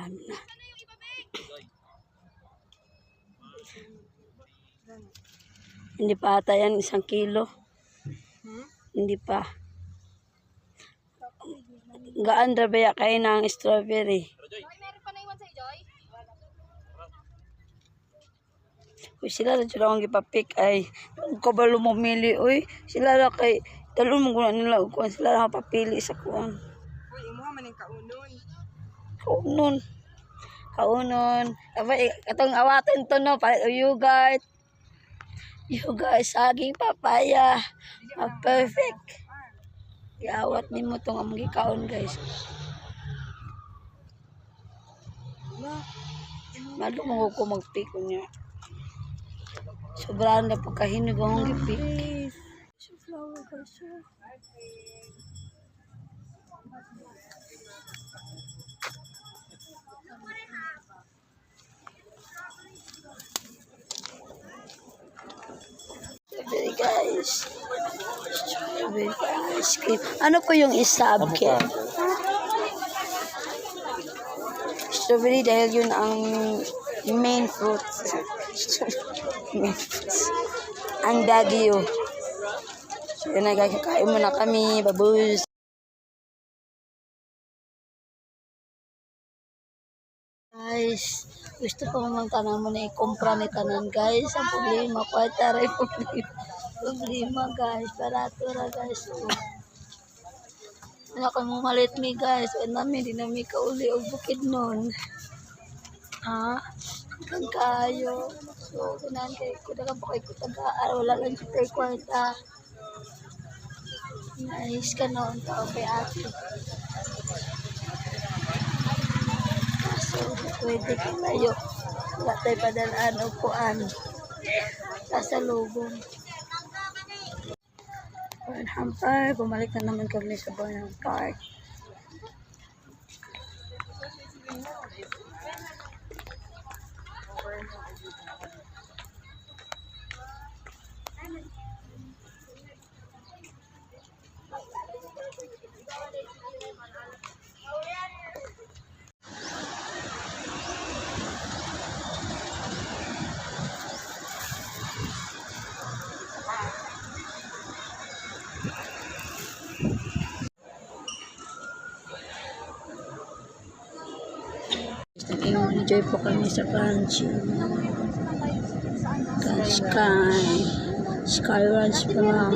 Marami na. Hindi pa ata yan 1 kilo. Hindi pa. Gaan rabaya kayo ng strawberry. Uy, sila na sila ang ipapik ay kabalo mo mili. Uy, sila na kay talon mo guna nila. Kung sila na papili sa kuwan. Uy, imo man yung kaunon. Kaunon. Kaunon. Abay, katong awatin to no. You guys. You guys, saging papaya. Perfect. Iawat ni mo itong among gikaon guys. Malo mo ko magpiko niya. Sobrang na pagkahinog akong gipik. So flower guys. Strawberry guys. Strawberry ice cream. Ano po yung isa? Strawberry dahil yun ang main fruit. Main fruits. Ang dagyo. So yun na guys, kakain muna kami. Babus. Guys, gusto ko naman tanan mo na i-compra ni tanan guys. Ang problema, kwataray problema guys. Barato ra guys. So, ako mo malit mi guys. Di namin kauli o bukid nun. Ha? Hanggang kayo. So, kunan kayo ko na pa kayo tagaan. Wala lang si tayo kwarta. Nice ka noon tao kay ate. So, pwede kayo. Wala tayo padalaan o kuan. Sa lubong. Burnham Park. Bumalik na naman kami sa Burnham Park. Enjoy po kami sa Crunchy. Sky Ranch pa na.